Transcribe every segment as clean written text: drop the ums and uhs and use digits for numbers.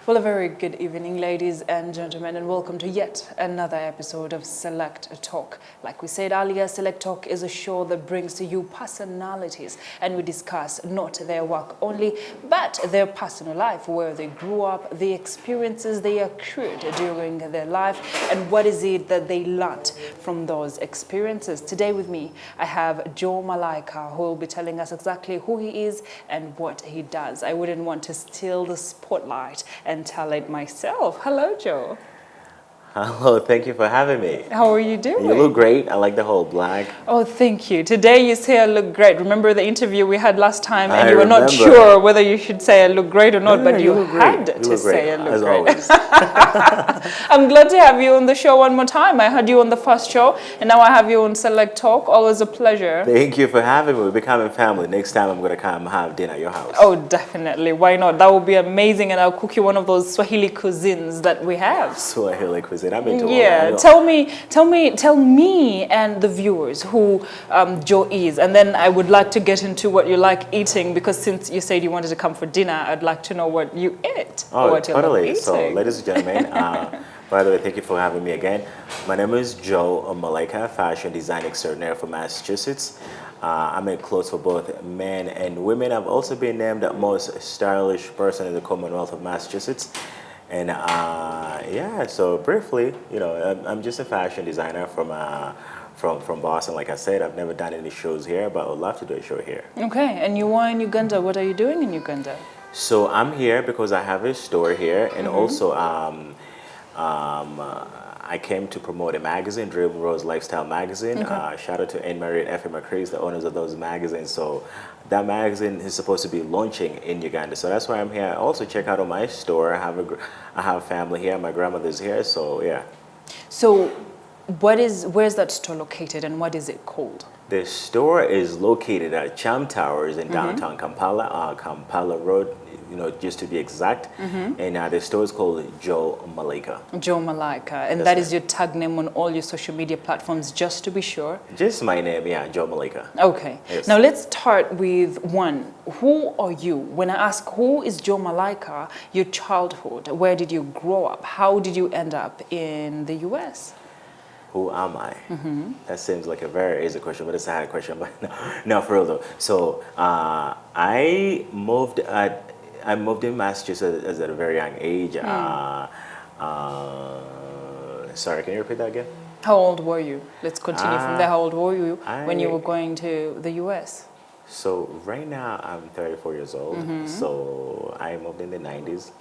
Well, a very good evening, ladies and gentlemen, and welcome to yet another episode of Select Talk. Like we said earlier, Select Talk is a show that brings to you personalities, and we discuss not their work only, but their personal life, where they grew up, the experiences they accrued during their life, and what is it that they learned from those experiences. Today with me, I have Joe Malaika, who will be telling us exactly who he is and what he does. I wouldn't want to steal the spotlight and tell it myself. Hello, Joe. Hello, thank you for having me. How are you doing? You look great. I like the whole black. Oh, thank you. Today you say I look great. Remember the interview we had last time and I you were not remember. sure whether you should say I look great or not, but you had to say I look as great. always. I'm glad to have you on the show one more time. I had you on the first show and now I have you on Select Talk. Always a pleasure. Thank you for having me. We're becoming family. Next time I'm going to come have dinner at your house. Oh, definitely. Why not? That would be amazing, and I'll cook you one of those Swahili cuisines that we have. Swahili cuisine. I'm into all Yeah, that. tell me and the viewers who Joe is, and then I would like to get into what you like eating, because since you said you wanted to come for dinner, I'd like to know what you eat. Oh, what totally. You love So, eating. ladies and gentlemen, by the way, thank you for having me again. My name is Joe Malaika, fashion design extraordinaire from Massachusetts. I make clothes for both men and women. I've also been named the most stylish person in the Commonwealth of Massachusetts. And yeah, so briefly, you know, I'm just a fashion designer from Boston. Like I said, I've never done any shows here, but I would love to do a show here. Okay, and you are in Uganda. What are you doing in Uganda? So I'm here because I have a store here, and also I came to promote a magazine, Dream Rose Lifestyle Magazine. Okay. Shout out to Anne-Marie and Effie McCrees, the owners of those magazines. So that magazine is supposed to be launching in Uganda. So that's why I'm here. Also check out on my store. I have family here. My grandmother's here. So yeah. So, where's that store located, and what is it called? The store is located at Cham Towers in downtown Kampala, Kampala Road, you know, just to be exact. And the store is called Joe Malaika. Joe Malaika, and That's that is right. your tag name on all your social media platforms, just to be sure. Just my name, yeah, Joe Malaika. Okay. Yes. Now let's start with one. Who are you? When I ask who is Joe Malaika, your childhood, where did you grow up? How did you end up in the US? Who am I? That seems like a very easy question, but it's a hard question. But no, for real though. So I moved in Massachusetts at a very young age. Sorry, can you repeat that again? How old were you? Let's continue from there. How old were you when you I- were going to the US? So right now I'm 34 years old. So I moved in the 90s.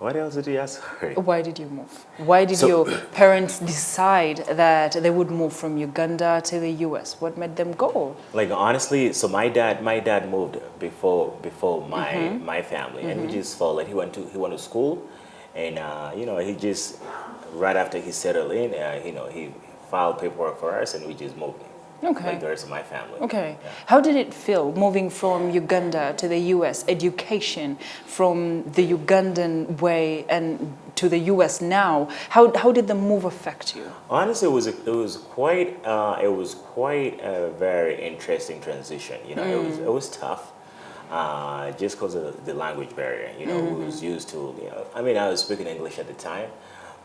What else did you ask? Sorry. Why did you move? Why did your parents decide that they would move from Uganda to the US? What made them go? Like honestly, so my dad moved before my family, and we just felt like he went to school, and you know, he just right after he settled in, you know, he filed paperwork for us, and we just moved. Okay. Like the rest of my family. Okay. Yeah. How did it feel moving from Uganda to the US? Education from the Ugandan way and to the US now. How did the move affect you? Honestly, it was quite a very interesting transition. You know, it was tough. Just because of the language barrier, you know, we was used to, you know, I mean, I was speaking English at the time,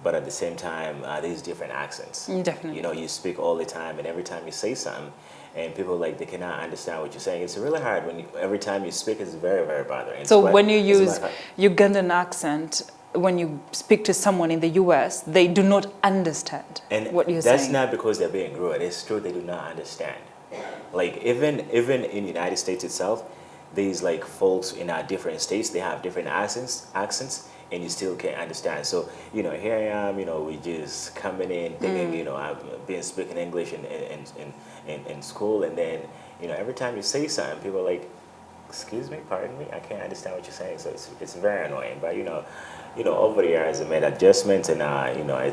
but at the same time, these different accents. Definitely. You know, you speak all the time, and every time you say something, and people like they cannot understand what you're saying. It's really hard when every time you speak, it's very, very bothering. So when you use Ugandan accent, when you speak to someone in the US, they do not understand what you're saying. That's not because they're being rude. It's true they do not understand. Like even in the United States itself, there's like folks in our different states, they have different accents, and you still can't understand. So, you know, here I am, you know, we just coming in thinking, you know, I've been speaking English in school, and then, you know, every time you say something, people are like, excuse me, pardon me, I can't understand what you're saying. So it's very annoying. But, you know, over the years I made adjustments, and, you know,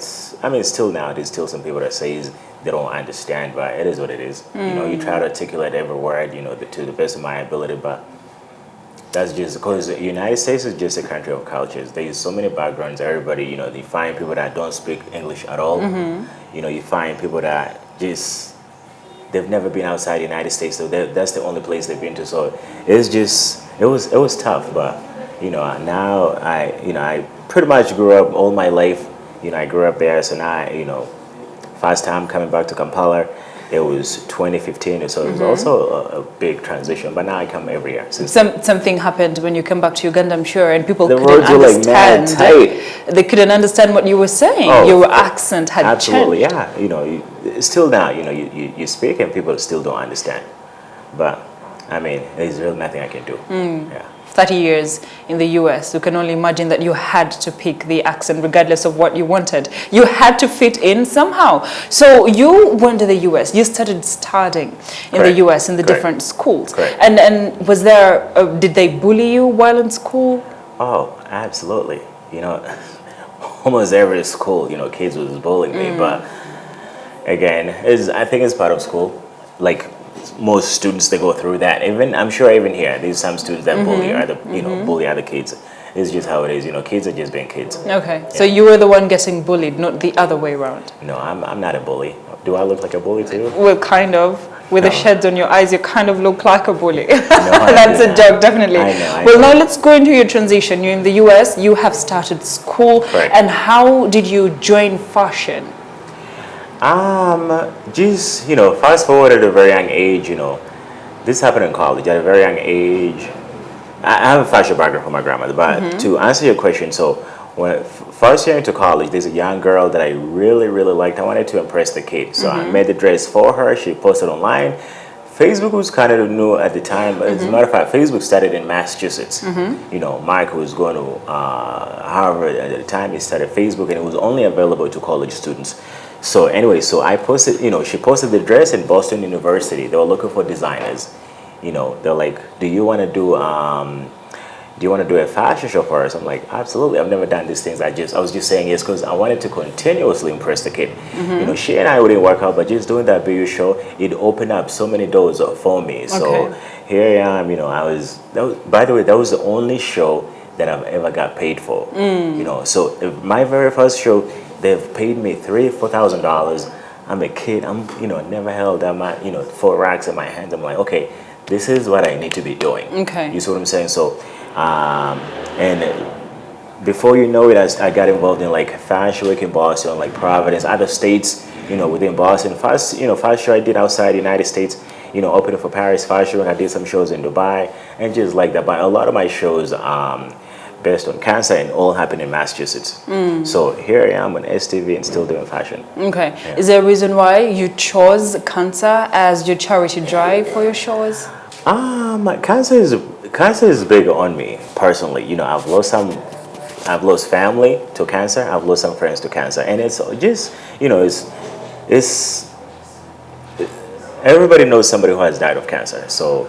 still now, there's still some people that say they don't understand, but it is what it is. You know, you try to articulate every word, you know, to the best of my ability, but that's just because the United States is just a country of cultures. There's so many backgrounds. Everybody, you know, they find people that don't speak English at all. You know, you find people that just they've never been outside the United States, so that's the only place they've been to. So it was tough, but now I pretty much grew up all my life. I grew up there, so now first time coming back to Kampala, it was 2015, so it was also a big transition. But now I come every year. Something happened when you came back to Uganda, I'm sure, and people The couldn't roads were like mad understand. tight. They couldn't understand what you were saying. Oh, Your accent had absolutely, changed. yeah. Still now, you speak and people still don't understand. But I mean, there's really nothing I can do. Yeah. 30 years in the US, you can only imagine that you had to pick the accent regardless of what you wanted. You had to fit in somehow. So you went to the US, you started studying in the US in the different schools. Correct. And was there, did they bully you while in school? Oh, absolutely. Almost every school, kids was bullying me. But again, I think it's part of school. Like, most students, they go through that. I'm sure even here, there's some students that bully other kids. It's just how it is. Kids are just being kids. Okay, Yeah. so you were the one getting bullied, not the other way around. No, I'm not a bully. Do I look like a bully to you? Well, kind of. With the No. sheds on your eyes, you kind of look like a bully. I That's a do not. joke, definitely. I know, Well, know. now let's go into your transition. You're in the US, you have started school. Correct. And how did you join fashion? Just, fast forward at a very young age, this happened in college at a very young age. I have a fashion background from my grandmother, but to answer your question, so when first year into college, there's a young girl that I really, really liked. I wanted to impress the kid. So I made the dress for her. She posted online. Facebook was kind of new at the time. As a matter of fact, Facebook started in Massachusetts. Mike was going to Harvard at the time. He started Facebook, and it was only available to college students. So anyway, so I posted, she posted the dress in Boston University. They were looking for designers. They're like, do you want to do a fashion show for us? I'm like, absolutely. I've never done these things. I was just saying yes because I wanted to continuously impress the kid. She and I wouldn't work out, but just doing that beauty show, it opened up so many doors for me. So here I am. By the way, that was the only show that I've ever got paid for. So my very first show, they've paid me $3,000-$4,000. I'm a kid. I'm never held that much. 4 racks in my hands. I'm like, okay, this is what I need to be doing. Okay. You see what I'm saying? So, and before you know it, I got involved in like Fashion Week in Boston, like Providence, other states. Within Boston. First show I did outside the United States. Opening for Paris Fashion Week. I did some shows in Dubai and just like that. But a lot of my shows, based on cancer, and all happened in Massachusetts. So here I am on STV and still doing fashion. Okay. Yeah. Is there a reason why you chose cancer as your charity drive for your shows? Cancer is big on me personally. I've lost family to cancer. I've lost some friends to cancer, and it's just it's everybody knows somebody who has died of cancer. So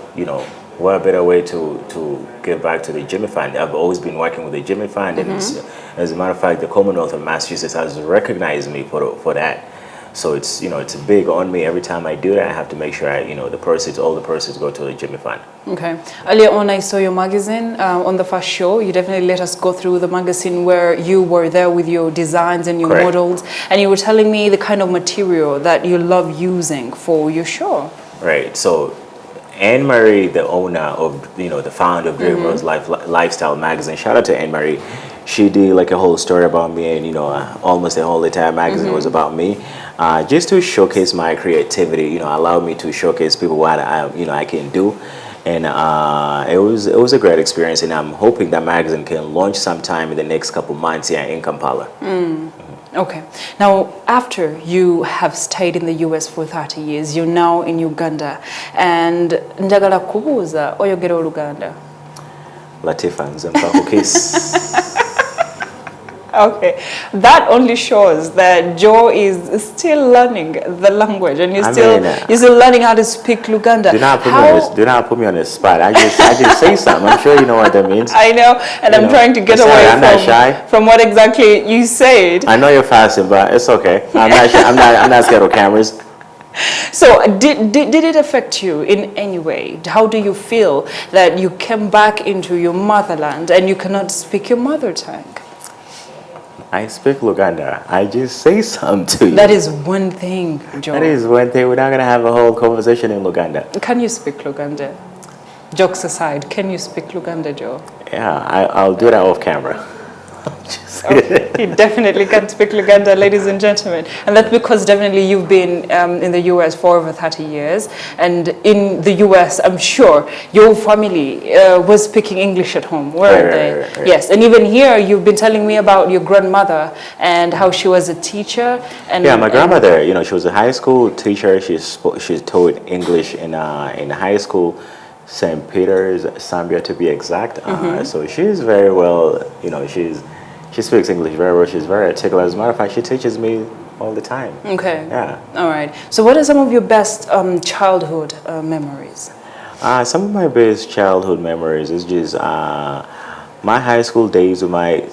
what a better way to give back to the Jimmy Fund. I've always been working with the Jimmy Fund, and as a matter of fact, the Commonwealth of Massachusetts has recognized me for that. So it's it's big on me. Every time I do that, I have to make sure all the proceeds go to the Jimmy Fund. Okay. Earlier on, I saw your magazine on the first show. You definitely let us go through the magazine where you were there with your designs and your models, and you were telling me the kind of material that you love using for your show. Right. So Anne Marie, the owner of, the founder of Dream Rose Lifestyle magazine, shout out to Anne Marie. She did like a whole story about me, and almost the whole entire magazine was about me, just to showcase my creativity. Allowed me to showcase people what I can do, and it was a great experience. And I'm hoping that magazine can launch sometime in the next couple months here in Kampala. Okay. Now, after you have stayed in the US for 30 years, you're now in Uganda, and njagala kubuuza oyogera Oluganda. Latifa nze mpakukis. Okay, that only shows that Joe is still learning the language, and you're still learning how to speak Luganda. Do not put me on the spot. I just say something. I'm sure you know what that means. I know, and I'm trying to get away I'm not shy. From what exactly you said. I know you're fasting, but it's okay. I'm not shy. I'm not scared of cameras. So did it affect you in any way? How do you feel that you came back into your motherland and you cannot speak your mother tongue? I speak Luganda. I just say something to you. That is one thing, Joe. That is one thing. We're not going to have a whole conversation in Luganda. Can you speak Luganda? Jokes aside, can you speak Luganda, Joe? Yeah, I'll do that off camera. Okay. You definitely can speak Luganda, ladies and gentlemen. And that's because definitely you've been in the US for over 30 years. And in the US, I'm sure your family was speaking English at home, weren't they? Right. Yes. And even here, you've been telling me about your grandmother and how she was a teacher. And, Yeah, my grandmother, you know, she was a high school teacher. She taught English in high school, St. Peter's, Zambia to be exact. So she's very well, you know, she speaks English very well. She's very articulate. As a matter of fact, she teaches me all the time. Okay. Yeah. All right. So what are some of your best childhood memories? Some of my best childhood memories is just my high school days with my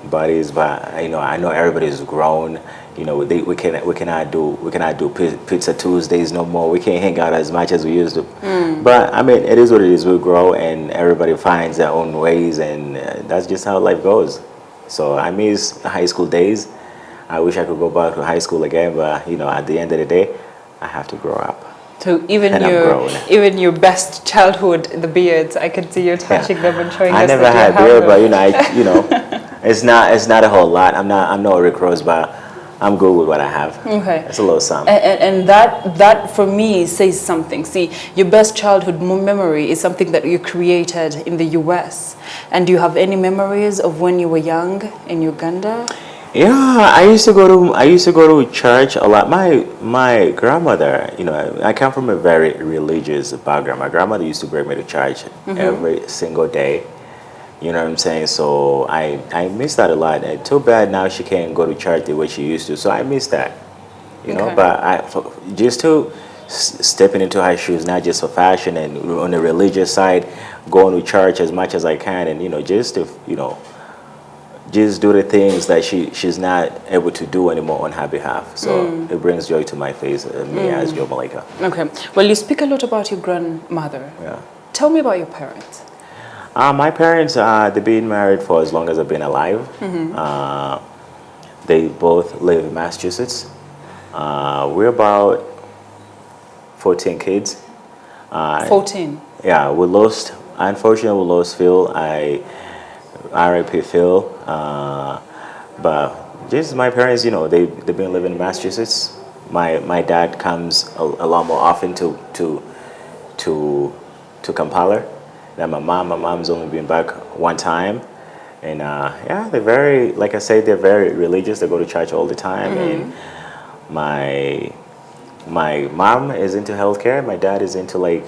buddies. But you know, I know everybody's grown. You know, we cannot do pizza Tuesdays no more. We can't hang out as much as we used to. But I mean, it is what it is. We grow, and everybody finds their own ways, and that's just how life goes. So I miss high school days. I wish I could go back to high school again, but you know, at the end of the day, I have to grow up. So even your best childhood, the beards, I can see you touching them and showing us. I never that had beard, but you know, it's not a whole lot. I'm no Rick Ross, but I'm good with what I have. Okay. It's a little something. And that for me says something. See, your best childhood memory is something that you created in the US. And do you have any memories of when you were young in Uganda? Yeah, I used to go to church a lot. My grandmother, you know, I come from a very religious background. My grandmother used to bring me to church every single day. You know what I'm saying? So I miss that a lot. And too bad now she can't go to church the way she used to. So I miss that. You know, but just to stepping into her shoes, not just for fashion and on the religious side, going to church as much as I can, and you know, just to just do the things that she's not able to do anymore on her behalf. So it brings joy to my face, me as Joe Malaika. Okay. Well, you speak a lot about your grandmother. Yeah. Tell me about your parents. My parents, they've been married for as long as I've been alive. They both live in Massachusetts. We're about 14 kids. 14. Yeah, unfortunately, we lost Phil. R.I.P. Phil. But just my parents, you know, they've been living in Massachusetts. My dad comes a lot more often to Kampala than my mom. My mom's only been back one time. And yeah, they're very, like I say, they're very religious. They go to church all the time. And my mom is into healthcare. My dad is into a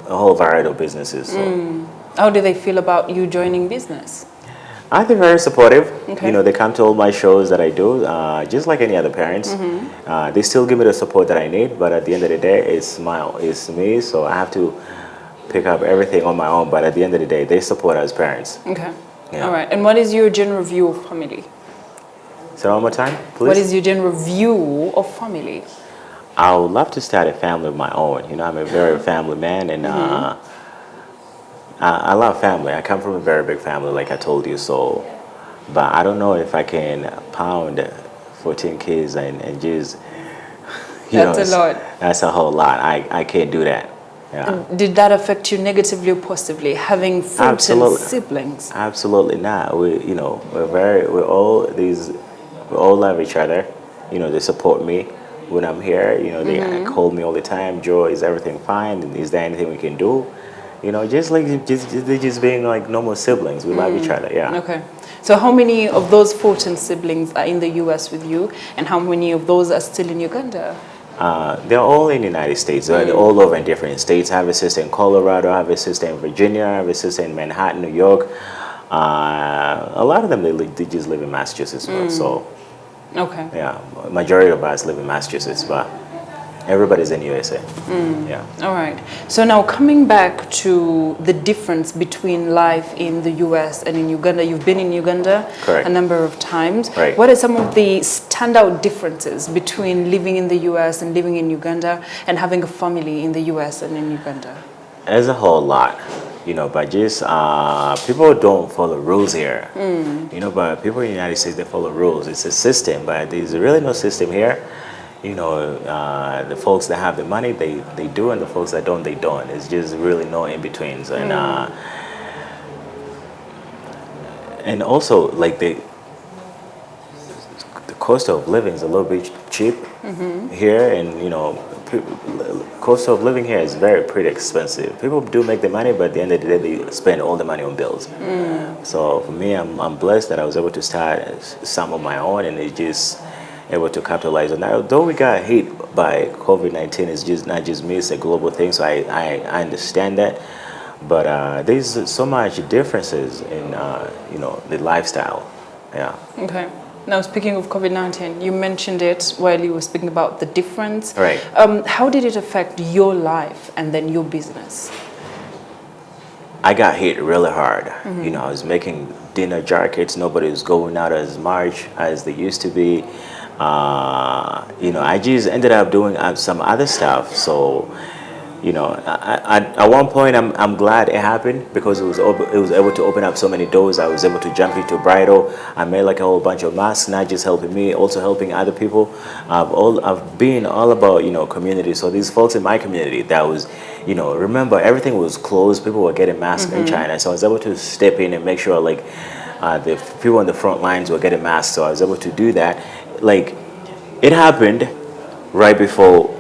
whole variety of businesses. So. How do they feel about you joining business? I think very supportive. Okay. You know, they come to all my shows that I do, just like any other parents. They still give me the support that I need, but at the end of the day, it's me, so I have to pick up everything on my own. But at the end of the day, they support us parents. Okay. Yeah. All right. And what is your general view of family? Say one more time, please. What is your general view of family? I would love to start a family of my own. You know, I'm a very family man, and I love family. I come from a very big family, like I told you. So, but I don't know if I can pound 14 kids and just, That's a lot. That's a whole lot. I can't do that. Yeah. Did that affect you negatively or positively, having 14 siblings? Absolutely not. We all love each other. You know, they support me when I'm here. You know, they call me all the time. Joe, is everything fine? Is there anything we can do? You know, just being like normal siblings. We love each other. Yeah. Okay. So how many of those 14 siblings are in the U.S. with you, and how many of those are still in Uganda? They're all in the United States. They're all over in different states. I have a sister in Colorado. I have a sister in Virginia. I have a sister in Manhattan, New York. A lot of them, they just live in Massachusetts. So, okay. Yeah, majority of us live in Massachusetts, but everybody's in USA. Yeah. All right. So now coming back to the difference between life in the US and in Uganda. You've been in Uganda Correct. a number of times. Right. What are some of the standout differences between living in the US and living in Uganda and having a family in the US and in Uganda? There's a whole lot, you know, but just people don't follow rules here. You know, but people in the United States, they follow rules. It's a system, but there's really no system here. You know, the folks that have the money, they do, and the folks that don't, they don't. It's just really no in-betweens. And and also like the cost of living is a little bit cheap here, and cost of living here is very pretty expensive. People do make the money, but at the end of the day, they spend all the money on bills. So for me, I'm blessed that I was able to start some of my own, and it just able to capitalize on that. Though we got hit by COVID-19, it's just not just me; it's a global thing. So I understand that, but there's so much differences in the lifestyle. Yeah. Okay. Now, speaking of COVID-19, you mentioned it while you were speaking about the difference. Right. How did it affect your life and then your business? I got hit really hard. I was making dinner jackets. Nobody was going out as much as they used to be. I just ended up doing some other stuff. So, at one point, I'm glad it happened because it was able to open up so many doors. I was able to jump into bridal. I made like a whole bunch of masks, not just helping me, also helping other people. I've been all about community. So these folks in my community that was, remember everything was closed. People were getting masks in China, so I was able to step in and make sure like the people on the front lines were getting masks. So I was able to do that. Like it happened right before,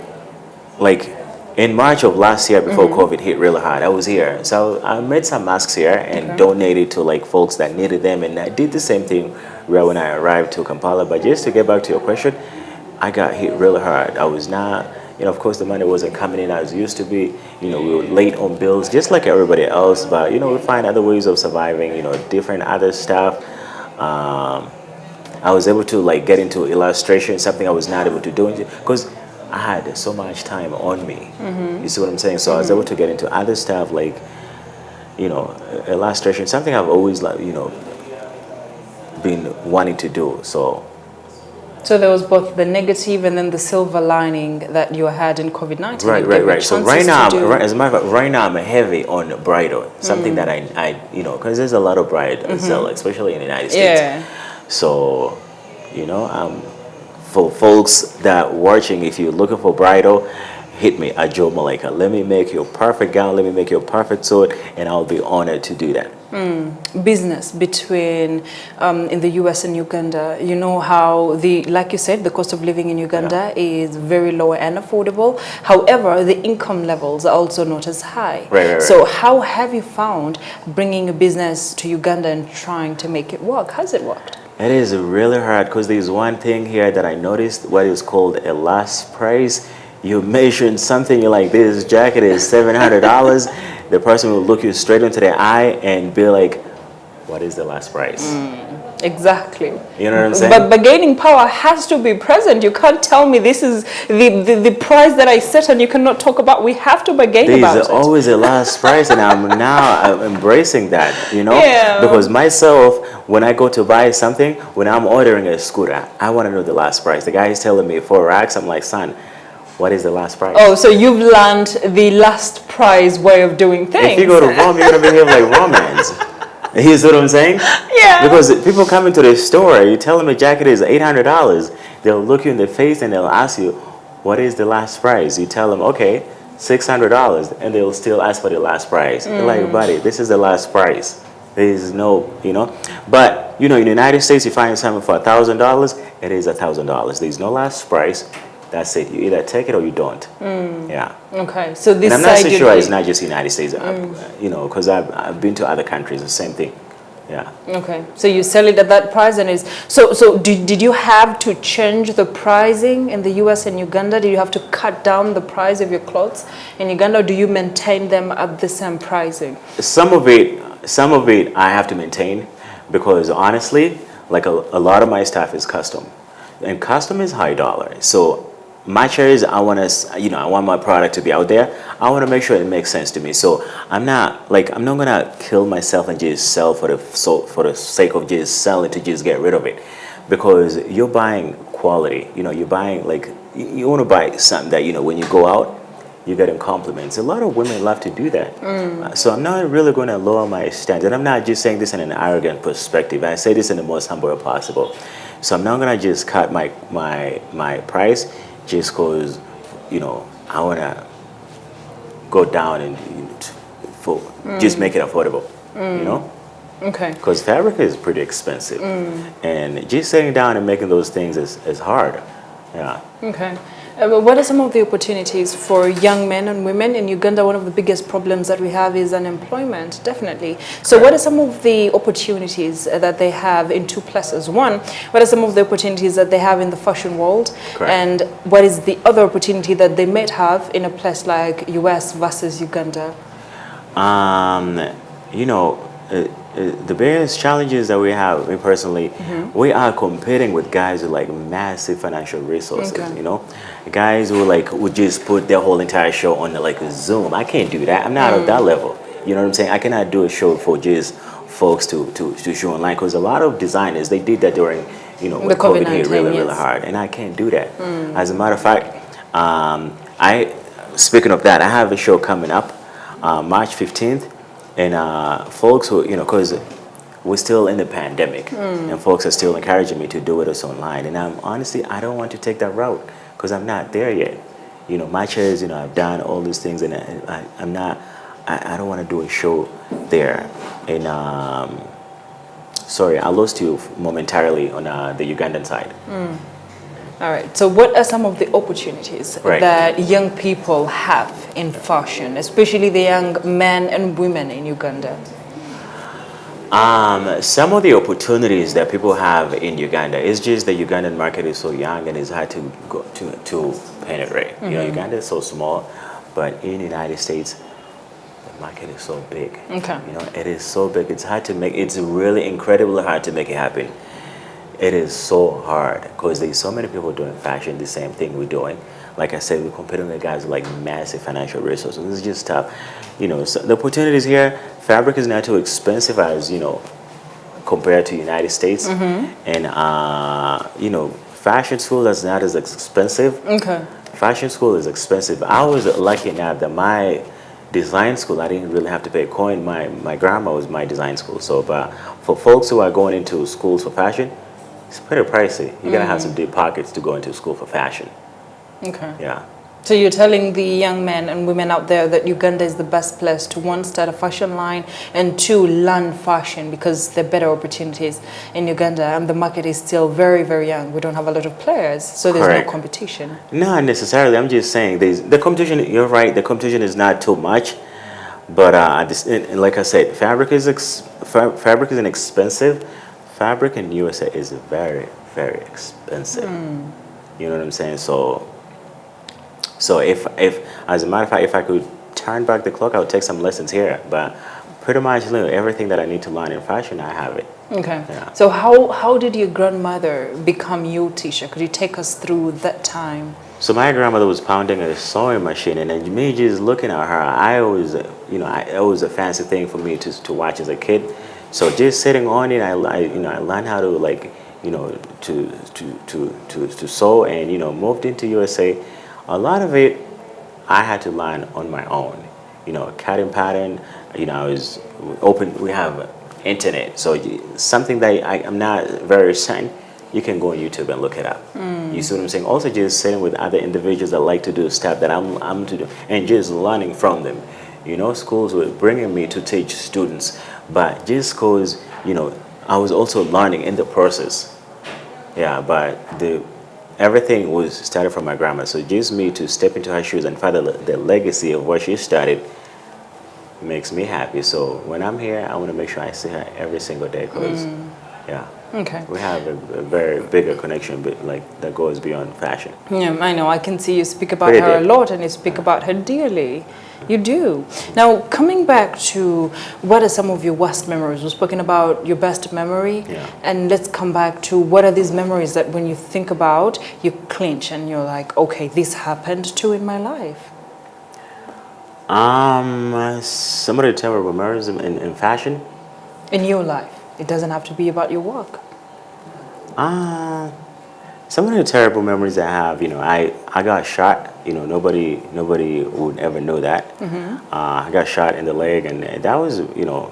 like. In March of last year, before COVID hit really hard, I was here. So I made some masks here and donated to like folks that needed them. And I did the same thing right when I arrived to Kampala. But just to get back to your question, I got hit really hard. I was not, of course the money wasn't coming in as it used to be. We were late on bills, just like everybody else. But, we find other ways of surviving, different other stuff. I was able to like get into illustration, something I was not able to do because I had so much time on me. You see what I'm saying? So I was able to get into other stuff like, illustration, something I've always been wanting to do. So there was both the negative and then the silver lining that you had in COVID-19. Right. So right now, as a matter of fact, right now I'm heavy on bridal, something that I because there's a lot of bride sell, especially in the United States. Yeah. So, for folks that watching, if you're looking for bridal, hit me at Joe Malaika. Let me make your perfect gown. Let me make your perfect suit, and I'll be honored to do that. Business between in the U.S. and Uganda. You know how like you said, the cost of living in Uganda is very low and affordable. However, the income levels are also not as high. Right. So how have you found bringing a business to Uganda and trying to make it work? Has it worked? It is really hard because there's one thing here that I noticed, what is called a last price. You measure something, you're like, this jacket is $700. The person will look you straight into the eye and be like, what is the last price? Exactly. You know what I'm saying? But bargaining power has to be present. You can't tell me this is the price that I set and you cannot talk about. We have to bargain about it. There's always a last price, and I'm embracing that, Yeah. Because myself, when I go to buy something, when I'm ordering a scooter, I want to know the last price. The guy is telling me 4 racks. I'm like, son, what is the last price? Oh, so you've learned the last price way of doing things. If you go to Rome, you're going to behave like Romans. You see what I'm saying? Yeah. Because people come into the store, you tell them a jacket is $800. They'll look you in the face and they'll ask you, what is the last price? You tell them, okay, $600, and they'll still ask for the last price. You're like, buddy, this is the last price. There is no, But, in the United States, you find something for $1,000, it is $1,000. There's no last price. That's it. You either take it or you don't. Yeah. Okay. So this and I'm not so sure it's not just the United States, because I've been to other countries, the same thing. Yeah. Okay. So you sell it at that price, and so did you have to change the pricing in the U.S. and Uganda? Did you have to cut down the price of your clothes in Uganda, or do you maintain them at the same pricing? Some of it I have to maintain because honestly, like a lot of my stuff is custom, and custom is high dollar. So my choice, I want my product to be out there. I want to make sure it makes sense to me. So I'm not gonna kill myself and just sell for the sake of just selling to just get rid of it, because you're buying quality. You're buying you want to buy something that when you go out, you get compliments. A lot of women love to do that. So I'm not really going to lower my standard. I'm not just saying this in an arrogant perspective. I say this in the most humble way possible. So I'm not going to just cut my price just because, I want to go down and just make it affordable, Okay. Because fabric is pretty expensive. And just sitting down and making those things is hard. Yeah. Okay. But what are some of the opportunities for young men and women in Uganda? One of the biggest problems that we have is unemployment, definitely. So what are some of the opportunities that they have in two places? One, what are some of the opportunities that they have in the fashion world? Correct. And what is the other opportunity that they might have in a place like US versus Uganda? You know, the biggest challenges that we have, me personally, we are competing with guys with like massive financial resources. Okay. You know, guys who like would just put their whole entire show on like Zoom. I can't do that. I'm not at that level. You know what I'm saying? I cannot do a show for just folks to show online, because a lot of designers, they did that during, you know, when COVID hit really yes. hard, and I can't do that. As a matter of fact, speaking of that, I have a show coming up March 15th. And folks who, you know, because we're still in the pandemic, and folks are still encouraging me to do it as online. And honestly, I don't want to take that route because I'm not there yet. You know, my chairs, you know, I've done all these things, and I'm not, I don't want to do a show there. And sorry, I lost you momentarily on the Ugandan side. All right. So what are some of the opportunities that young people have in fashion, especially the young men and women in Uganda? Some of the opportunities that people have in Uganda is just the Ugandan market is so young and it's hard to go to penetrate. You know, Uganda is so small, but in the United States, the market is so big. Okay. You know, it is so big. It's hard to make. It's really incredibly hard to make it happen. It is so hard because there's so many people doing fashion, the same thing we're doing. Like I said, we're competing with guys with like massive financial resources. It's just tough. You know, so the opportunities here, fabric is not too expensive as, you know, compared to United States. And, you know, fashion school is not as expensive. Okay. Fashion school is expensive. I was lucky enough that my design school, I didn't really have to pay a coin. My grandma was my design school. So, but for folks who are going into schools for fashion, it's pretty pricey. You gotta have some deep pockets to go into school for fashion. Okay. Yeah. So you're telling the young men and women out there that Uganda is the best place to, one, start a fashion line, and two, learn fashion, because there are better opportunities in Uganda and the market is still very, very young. We don't have a lot of players, so there's Correct. no competition. Not necessarily. I'm just saying the competition, you're right, the competition is not too much. But and like I said, fabric is inexpensive. Fabric in USA is very, very expensive. You know what I'm saying? So if as a matter of fact, if I could turn back the clock, I would take some lessons here. But pretty much, you know, everything that I need to learn in fashion, I have it. Okay. Yeah. So how did your grandmother become your teacher? Could you take us through that time? So my grandmother was pounding a sewing machine, and then me just looking at her, I always, you know, it was a fancy thing for me to watch as a kid. So just sitting on it, I learned how to, like, you know, to sew, and, you know, moved into USA. A lot of it I had to learn on my own. You know, cutting pattern. You know, I was open. We have internet, so something that I'm not very certain. You can go on YouTube and look it up. You see what I'm saying? Also, just sitting with other individuals that like to do stuff that I'm to do, and just learning from them. You know, schools were bringing me to teach students, but just because, you know, I was also learning in the process. Yeah, but everything was started from my grandma. So just me to step into her shoes and follow the legacy of what she started makes me happy. So when I'm here, I want to make sure I see her every single day because, yeah. Okay. We have a very bigger connection, but like that goes beyond fashion. Yeah, I know. I can see you speak about Pretty her deep. a lot, and you speak about her dearly. You do. Now, coming back to what are some of your worst memories? We've spoken about your best memory, Yeah. and let's come back to what are these memories that when you think about, you clinch and you're like, okay, this happened too in my life. Some of the terrible memories in fashion. In your life. It doesn't have to be about your work. Some of the terrible memories I have, you know, I got shot. You know, nobody would ever know that. I got shot in the leg, and that was, you know,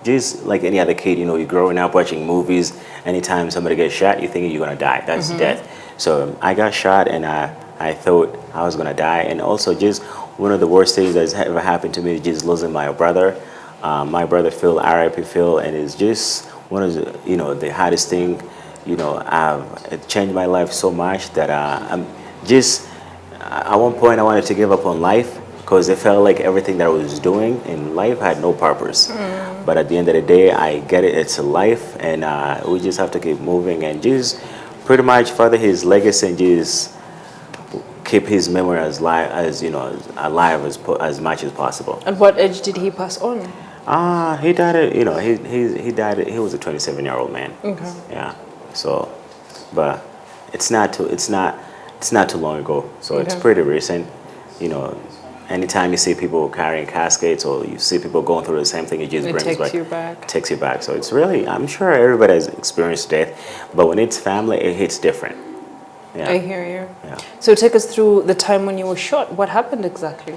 just like any other kid. You know, you're growing up watching movies. Anytime somebody gets shot, you think you're gonna die. That's death. So I got shot, and I thought I was gonna die. And also, just one of the worst things that's ever happened to me is just losing my brother. My brother Phil, R.I.P. Phil, and it's just one of the, the hardest thing. It changed my life so much that I'm just, at one point I wanted to give up on life because it felt like everything that I was doing in life had no purpose. But at the end of the day, I get it, it's a life, and we just have to keep moving and just pretty much further his legacy and just keep his memory as alive as much as possible. At what age did he pass on? He died at, he died he was a 27-year-old man. Okay. Yeah. So, but it's not too long ago. So it's pretty recent. Anytime you see people carrying caskets or you see people going through the same thing, it just takes you back. Takes you back. So it's really, I'm sure everybody has experienced death, but when it's family, it hits different. Yeah. I hear you. Yeah. So take us through the time when you were shot. What happened exactly?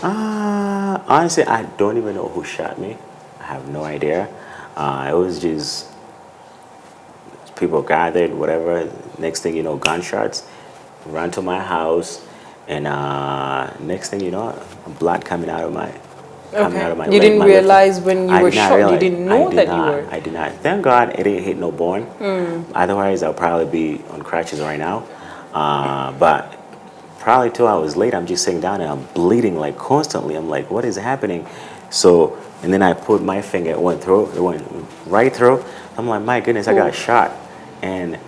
Honestly, I don't even know who shot me. I have no idea. It was just people gathered, whatever. Next thing you know, gunshots, ran to my house. And next thing you know, blood coming out of my leg. You didn't realize when you were shot. You didn't know that you were. I did not. Thank God it didn't hit no bone. Otherwise, I'll probably be on crutches right now. But probably 2 hours later, I'm just sitting down and I'm bleeding like constantly. I'm like, what is happening? So, and then I put my finger. It went through. It went right through. I'm like, my goodness, I got shot, and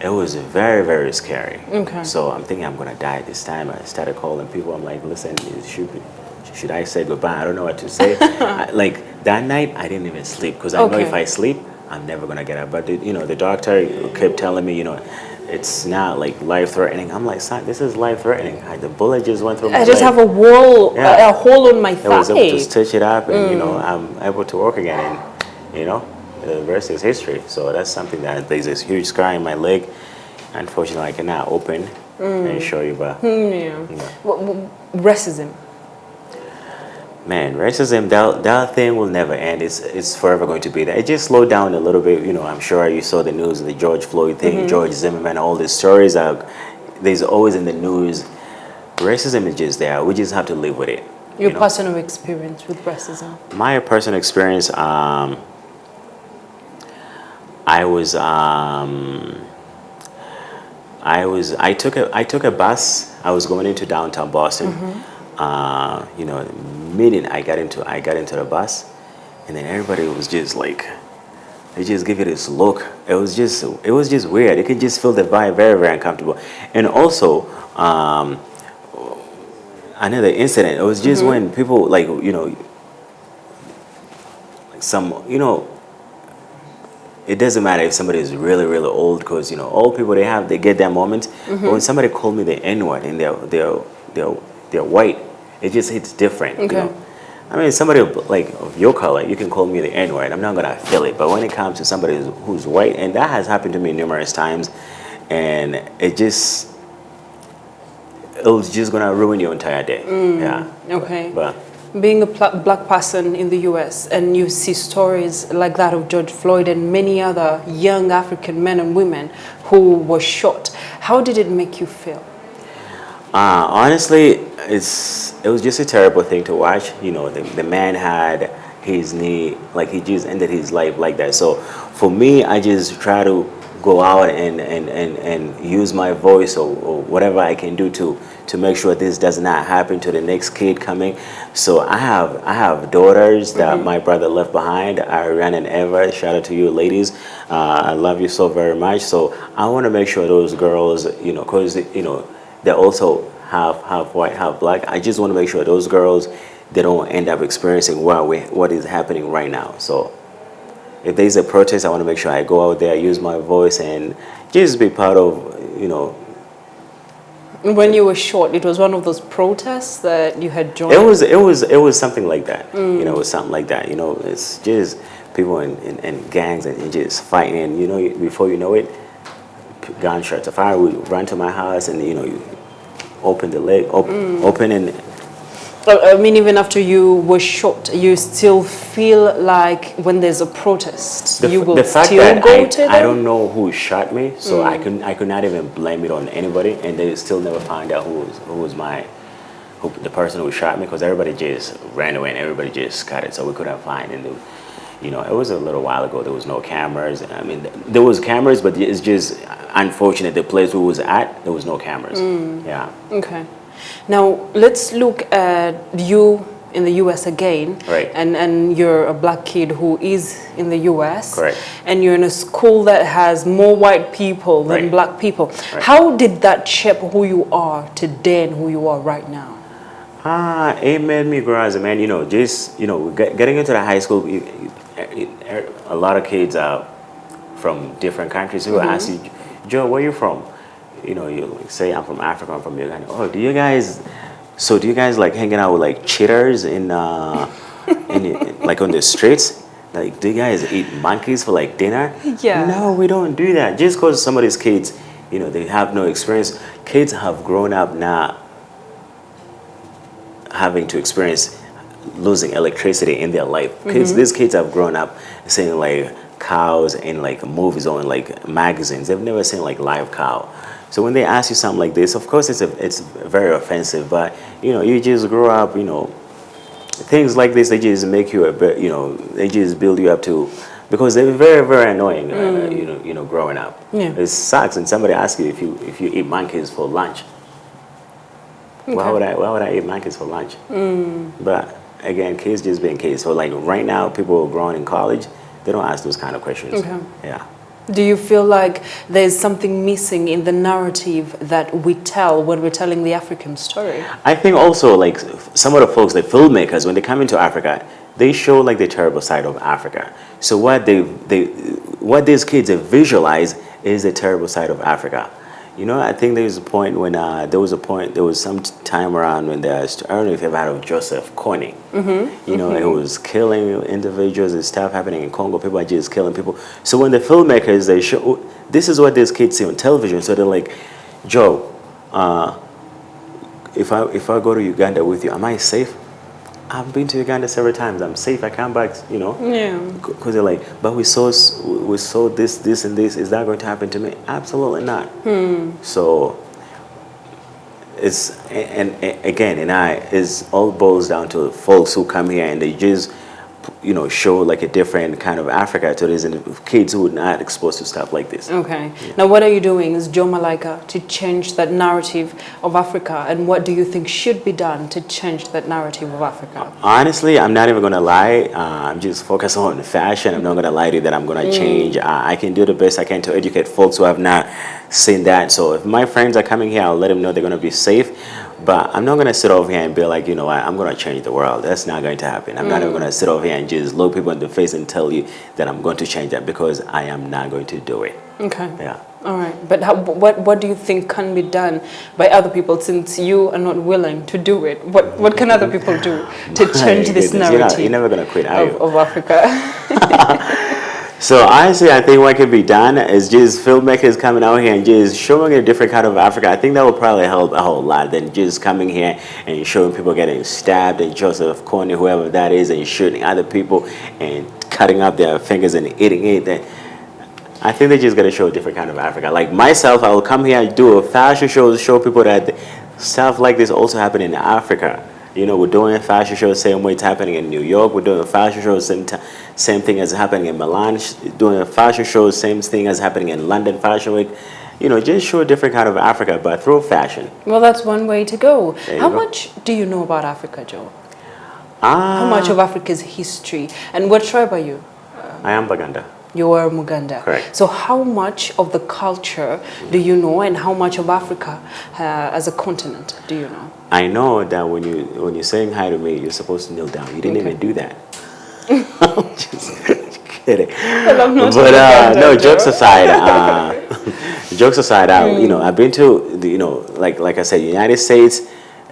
it was very, very scary. Okay. So I'm thinking I'm gonna die this time. I started calling people. I'm like, listen, should I say goodbye? I don't know what to say. Like that night, I didn't even sleep because I know if I sleep, I'm never gonna get up. But the doctor kept telling me, it's not like life-threatening. I'm like, son, this is life-threatening. The bullet just went through my leg. I just have a hole on my thigh. I was able to stitch it up, and I'm able to walk again, and the rest is history. So that's something that there's this huge scar in my leg. Unfortunately, I cannot open and show you, but Racism. Man, racism, that thing will never end. It's forever going to be there. It just slowed down a little bit. I'm sure you saw the news of the George Floyd thing, George Zimmerman, all these stories. There's always in the news. Racism is just there. We just have to live with it. Your personal experience with racism? My personal experience, I took a bus. I was going into downtown Boston. Meeting I got into the bus, and then everybody was just like, they just give you this look. It was just weird. You could just feel the vibe, very, very uncomfortable. And also, another incident. It was just when people it doesn't matter if somebody is really, really old, because old people they get that moment. But when somebody called me the N-word and they're white, it just hits different. I mean, somebody of your color, you can call me the N-word. I'm not gonna feel it. But when it comes to somebody who's white, and that has happened to me numerous times, and it was just gonna ruin your entire day. Yeah. Okay. But being a black person in the U.S. and you see stories like that of George Floyd and many other young African men and women who were shot, how did it make you feel? Honestly, it was just a terrible thing to watch. The man had his knee, like he just ended his life like that. So for me, I just try to go out and use my voice or whatever I can do to make sure this does not happen to the next kid coming. So I have daughters that my brother left behind, Ariane and Eva. Shout out to you ladies. I love you so very much. So I want to make sure those girls, because they also half white, half black. I just want to make sure those girls, they don't end up experiencing what is happening right now. So if there's a protest, I want to make sure I go out there, use my voice, and just be part of, When you were shot, it was one of those protests that you had joined? It was something like that. It was something like that. It's just people in gangs and just fighting. And, before you know it, gunshots. A fire would run to my house, and, you open the leg, open and... I mean, even after you were shot, you still feel like when there's a protest, you will still go to them? I don't know who shot me, so I could not even blame it on anybody, and they still never found out who the person who shot me, because everybody just ran away and everybody just scattered, so we couldn't find. And it was a little while ago. There was no cameras. I mean, there was cameras, but it's just unfortunate. The place we was at, there was no cameras. Yeah. Okay. Now let's look at you in the U.S. again. Right. And you're a black kid who is in the U.S. Correct. And you're in a school that has more white people than Right. black people. Right. How did that shape who you are today and who you are right now? It made me grow as a man. Getting into the high school, a lot of kids are from different countries who ask you, Joe, where you from? You say, I'm from Africa, I'm from Uganda. Oh, do you guys like hanging out with like cheaters like on the streets? Like, do you guys eat monkeys for like dinner? Yeah. No, we don't do that. Just because some of these kids, they have no experience. Kids have grown up now having to experience losing electricity in their life. These kids have grown up seeing like cows in like movies or in like magazines. They've never seen like live cow. So when they ask you something like this, of course it's very offensive. But you just grow up. Things like this, they just make you a bit. They just build you up to, because they're very, very annoying. Growing up. Yeah. It sucks. And somebody asks you if you eat monkeys for lunch. Okay. Why would I eat monkeys for lunch? But again, kids just being kids. So like right now, people who are growing in college, they don't ask those kind of questions. Okay. Yeah. Do you feel like there's something missing in the narrative that we tell when we're telling the African story? I think also like some of the folks, the filmmakers, when they come into Africa, they show like the terrible side of Africa. So what these kids have visualized is the terrible side of Africa. I think there was some time around when I don't know if you've heard of Joseph Kony. It was killing individuals and stuff happening in Congo. People are just killing people. So when the filmmakers, they show, this is what these kids see on television. So they're like, Joe, if I go to Uganda with you, am I safe? I've been to Uganda several times. I'm safe. I come back, Yeah. Because they're like, but we saw this, and this. Is that going to happen to me? Absolutely not. So it's, and again, it all boils down to folks who come here and they just, show like a different kind of Africa to these kids who are not exposed to stuff like this. Okay. Yeah. Now, what are you doing as Joe Malaika to change that narrative of Africa, and what do you think should be done to change that narrative of Africa? Honestly, I'm not even going to lie. I'm just focused on fashion. I'm not going to lie to you that I'm going to change. I can do the best I can to educate folks who have not seen that. So if my friends are coming here, I'll let them know they're going to be safe. But I'm not going to sit over here and be like, I'm going to change the world. That's not going to happen. I'm not even going to sit over here and just look people in the face and tell you that I'm going to change that, because I am not going to do it. Okay. Yeah. All right. But what do you think can be done by other people, since you are not willing to do it? What can other people do to change this narrative? You're never going to quit, are you? Of Africa. So honestly, I think what can be done is just filmmakers coming out here and just showing a different kind of Africa. I think that will probably help a whole lot than just coming here and showing people getting stabbed and Joseph Kony, whoever that is, and shooting other people and cutting up their fingers and eating it. I think they just got to show a different kind of Africa. Like myself, I will come here and do a fashion show to show people that stuff like this also happen in Africa. We're doing a fashion show the same way it's happening in New York. We're doing a fashion show same thing as happening in Milan. Doing a fashion show same thing as happening in London Fashion Week. Just show a different kind of Africa, but through fashion. Well, that's one way to go. How go. much do you know about Africa, Joe? How much of Africa's history? And what tribe are you? I am Baganda. You are Muganda. Correct. So how much of the culture do you know, and how much of Africa as a continent do you know? I know that when you're saying hi to me, you're supposed to kneel down. You didn't even do that. I'm just kidding. Well, I'm not but no, jokes aside, I've been to like I said, the United States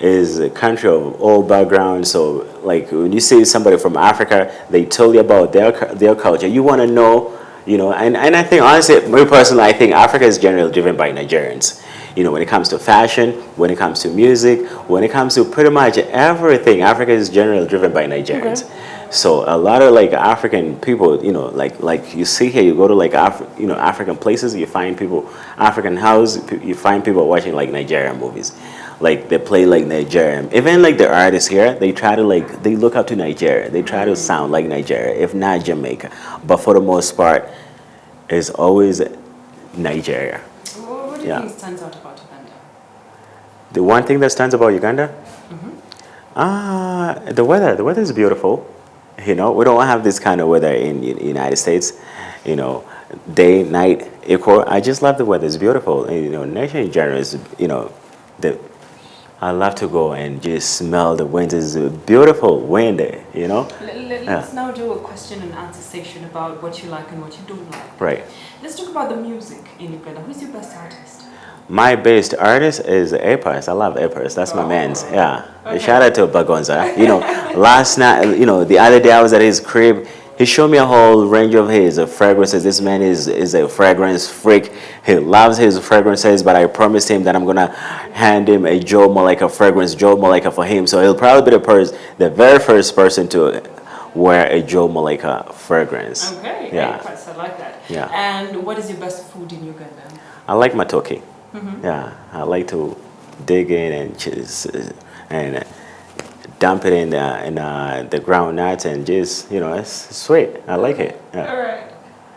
is a country of all backgrounds. So like when you see somebody from Africa, they tell you about their culture. You want to know, and I think honestly, me personally, I think Africa is generally driven by Nigerians. When it comes to fashion, when it comes to music, when it comes to pretty much everything, Africa is generally driven by Nigerians. Okay. So a lot of like African people, like you see here, you go to like African places, you find people, African house, you find people watching like Nigerian movies. like they play like Nigeria. Even like the artists here, they try to like they look up to Nigeria. They try to sound like Nigeria, if not Jamaica. But for the most part, it's always Nigeria. What do you Yeah. think stands out about Uganda? The one thing that stands about Uganda, the weather. The weather is beautiful. You know, we don't have this kind of weather in United States. You know, day, night, equal. I just love the weather. It's beautiful. And, you know, nature in general is, you know, the. I love to go and just smell the wind. It's a beautiful wind. You know. Let's now do a question and answer session about what you like and what you don't like. Right. Let's talk about the music in Uganda. Who's your best artist? My best artist is Apis. I love Apis. That's my man's. Yeah. Okay. Shout out to Bagonza. You know, last night, you know, the other day I was at his crib. He showed me a whole range of his fragrances. This man is a fragrance freak. He loves his fragrances, but I promised him that I'm going to hand him a Joe Malaika fragrance, Joe Malaika for him. So he'll probably be the very first person to wear a Joe Malaika fragrance. Okay, Yeah. Apis, I like that. Yeah. And what is your best food in Uganda? I like matoke. Yeah, I like to dig in and just and dump it in the ground nuts and just, you know, it's sweet. I like it. Yeah. All right.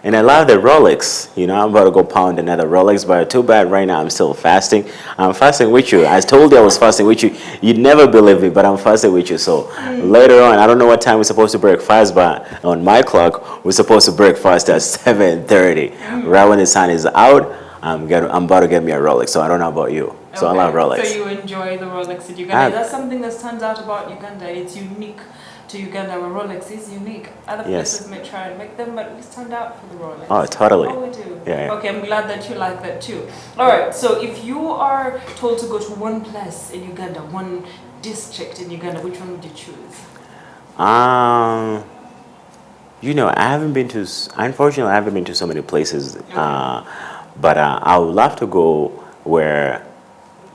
And I love the Rolex. You know, I'm about to go pound another Rolex, but too bad right now I'm still fasting. I'm fasting with you. I told you I was fasting with you. You'd never believe me, but I'm fasting with you. So later on, I don't know what time we're supposed to break fast, but on my clock, we're supposed to break fast at 7:30. Right when the sun is out, I'm about to get me a Rolex. So I don't know about you. So I love Rolex. So you enjoy the Rolex in Uganda. That's something that stands out about Uganda. It's unique to Uganda, where Rolex is unique. Other places may try and make them, but we stand out for the Rolex. Oh, totally. Oh, we do. Yeah. Okay, I'm glad that you like that too. All right, so if you are told to go to one place in Uganda, one district in Uganda, which one would you choose? You know, unfortunately, I haven't been to so many places. But I would love to go where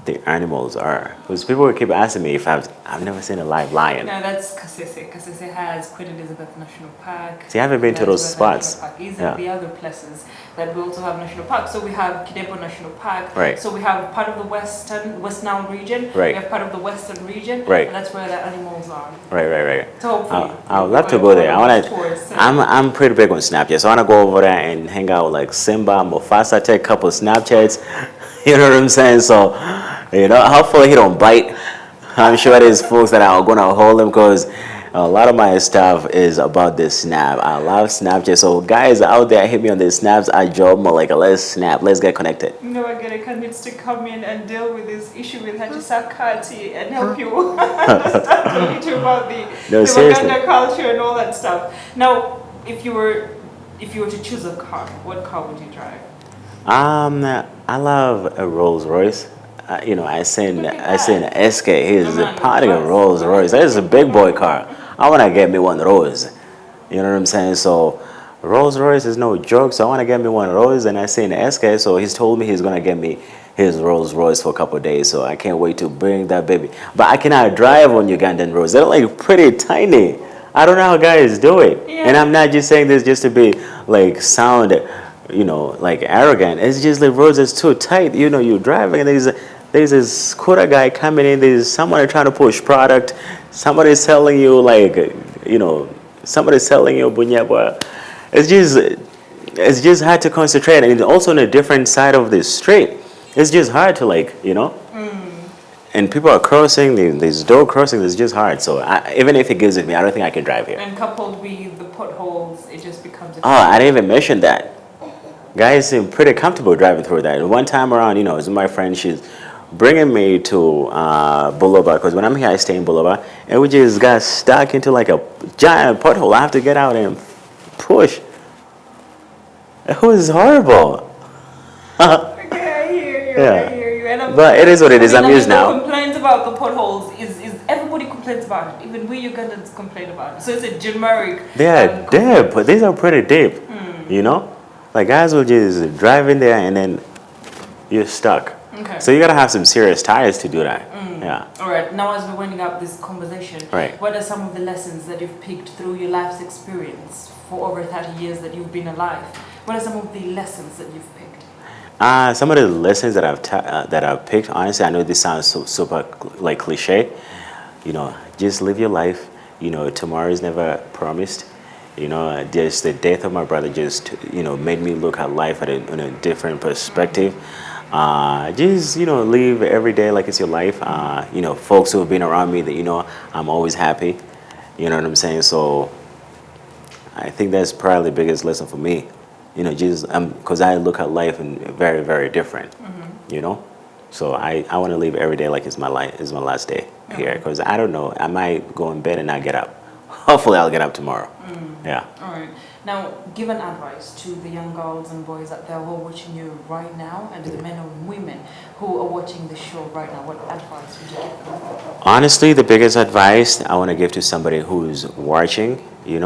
the animals are. Because people keep asking me if I've never seen a live lion. No, that's Kasese. Kasese has Queen Elizabeth National Park. See, I haven't been to those spots. These are the other places that we also have national parks. So we have Kidepo National Park. Right. So we have part of the West Nile region. Right. We have part of the Western region. Right. And that's where the animals are. Right. So hopefully, I would love to go there. I'm pretty big on Snapchat, so I want to go over there and hang out with like Simba, Mufasa, take a couple of Snapchats. You know what I'm saying? So, you know, hopefully he don't bite. I'm sure there's folks that are going to hold him because a lot of my stuff is about this snap. I love Snapchat. So guys out there, hit me on the snaps at Joe Malaika. Let's snap. Let's get connected. No, I get it. Needs to come in and deal with this issue with Hachisakati and help you understand a little about the Uganda culture and all that stuff. Now, if you were to choose a car, what car would you drive? I love a Rolls Royce. You know, I seen SK. He's a party of Rolls Royce. That is a big boy car. I want to get me one of those. You know what I'm saying? So Rolls Royce is no joke. So I want to get me one of those. And I seen SK. So he's told me he's going to get me his Rolls Royce for a couple of days. So I can't wait to bring that baby. But I cannot drive on Ugandan roads. They're like pretty tiny. I don't know how guys do it. Yeah. And I'm not just saying this just to be like sound, you know, like arrogant. It's just the roads is too tight. You know, you're driving and there's this scooter guy coming in. There's someone trying to push product. Somebody's selling you like, you know, somebody's selling you bunyaba. It's just hard to concentrate. And also on a different side of the street, it's just hard to like, you know. And people are crossing, these door crossings, it's just hard. So even if it gives it me, I don't think I can drive here. And coupled with the potholes, it just becomes I didn't even mention that. Guys seem pretty comfortable driving through that. One time around, you know, it's my friend, she's bringing me to Boulevard, because when I'm here, I stay in Boulevard, and we just got stuck into like a giant pothole. I have to get out and push. It was horrible. Okay, I hear you. Yeah. I hear you. And but it is what it is. I'm used now. Complaints about the potholes is everybody complains about it. Even we Ugandans complain about it. So it's a generic. They are deep, but these are pretty deep. You know, like guys will just drive in there and then you're stuck. Okay. So you gotta have some serious tires to do that. Yeah. All right. Now, as we're winding up this conversation, right, what are some of the lessons that you've picked through your life's experience for over 30 years that you've been alive? What are some of the lessons that you've picked? Some of the lessons that that I've picked, honestly, I know this sounds super like cliche. You know, just live your life. You know, tomorrow is never promised. You know, just the death of my brother just made me look at life in a different perspective. Just live every day like it's your life. Folks who have been around me that I'm always happy. You know what I'm saying? So I think that's probably the biggest lesson for me. Just because I look at life in very, very different. You know, so I want to live every day like it's my last day here. Because I don't know, I might go in bed and not get up. Hopefully, I'll get up tomorrow. Yeah. All right. Now, give an advice to the young girls and boys out there who are watching you right now, and to the men and women who are watching the show right now. What advice would you give them? Honestly, the biggest advice I want to give to somebody who's watching, do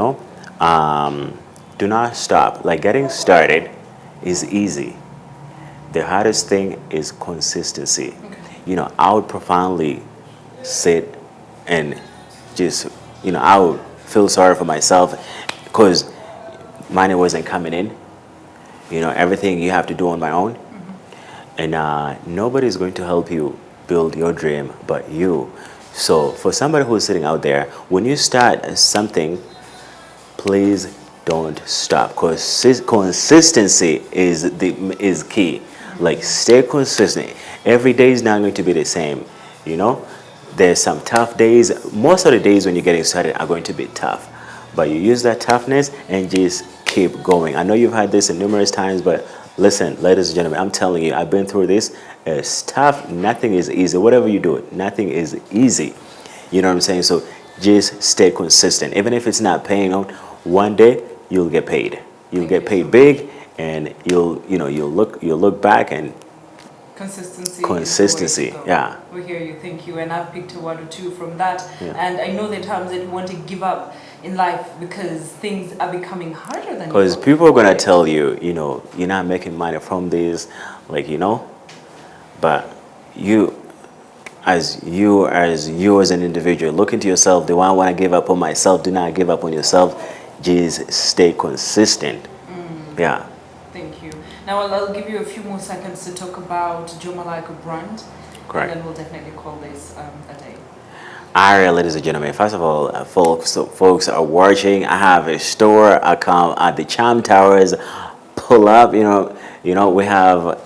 not stop. Like, getting started is easy. The hardest thing is consistency. I would profoundly sit and just, I would feel sorry for myself because money wasn't coming in. Everything you have to do on my own. And nobody's going to help you build your dream but you. So for somebody who's sitting out there, when you start something, please don't stop, because consistency is key. Like, stay consistent. Every day is not going to be the same. There's some tough days. Most of the days when you're getting started are going to be tough, but you use that toughness and just keep going. I know you've had this numerous times, but listen, ladies and gentlemen, I'm telling you, I've been through this. It's tough. Nothing is easy. Whatever you do, nothing is easy. You know what I'm saying? So just stay consistent. Even if it's not paying out, one day you'll get paid. You'll get paid big, and you'll look back and consistency. Yeah. We hear you. Thank you. And I've picked a word or two from that. Yeah. And I know there are times that you want to give up in life because things are becoming harder than you. Because people are gonna tell you, you're not making money from this, but as an individual, look into yourself. Do I want to give up on myself? Do not give up on yourself. Just stay consistent. Yeah. Thank you. Now I'll give you a few more seconds to talk about Joe Malaika brand. Correct. And then we'll definitely call this a day. All right, ladies and gentlemen. First of all, folks are watching. I have a store account at the Charm Towers. Pull up. We have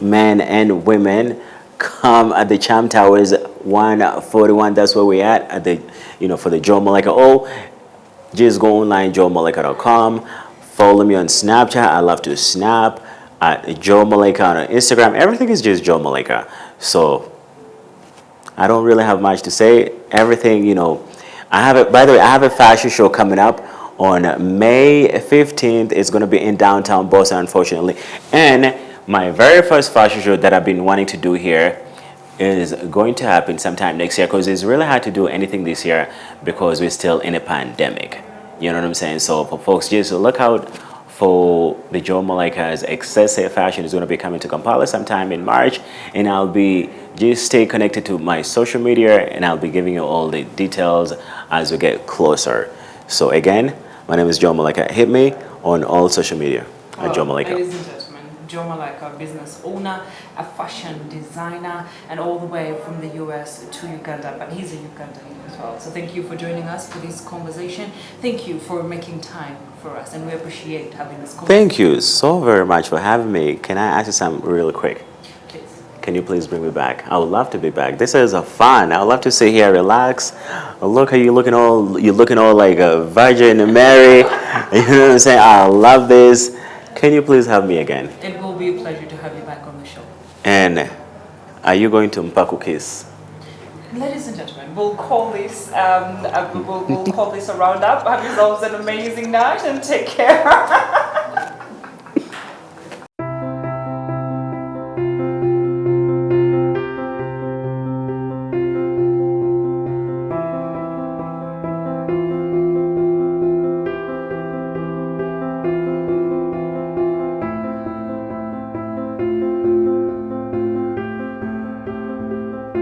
men and women. Come at the Charm Towers 141. That's where we're at the for the Joe Malaika. Oh, just go online, joemalaika.com. Follow me on Snapchat. I love to snap at Joe Malaika on Instagram. Everything is just Joe Malaika. So I don't really have much to say. Everything, I have it. By the way, I have a fashion show coming up on May 15th. It's going to be in downtown Boston, unfortunately. And my very first fashion show that I've been wanting to do here is going to happen sometime next year, because it's really hard to do anything this year because we're still in a pandemic. You know what I'm saying? So for folks, just look out for the Joe Malaika's Excessive Fashion. Is going to be coming to Kampala sometime in March, and I'll be just stay connected to my social media, and I'll be giving you all the details as we get closer. So again, my name is Joe Malaika. Hit me on all social media at Joe Malaika. Ladies and gentlemen, Joe Malaika, business owner, a fashion designer, and all the way from the US to Uganda, but he's a Ugandan as well. So thank you for joining us for this conversation. Thank you for making time for us, and we appreciate having this conversation. Thank you so very much for having me. Can I ask you something really quick? Please. Can you please bring me back? I would love to be back. This is a fun. I would love to sit here, relax. Look how you're looking all like a Virgin Mary. You know what I'm saying? I love this. Can you please have me again? It will be a pleasure to have you back on the show. And are you going to Mpaku Kiss? Ladies and gentlemen, we'll call this we'll call this a roundup. Have yourselves an amazing night and take care.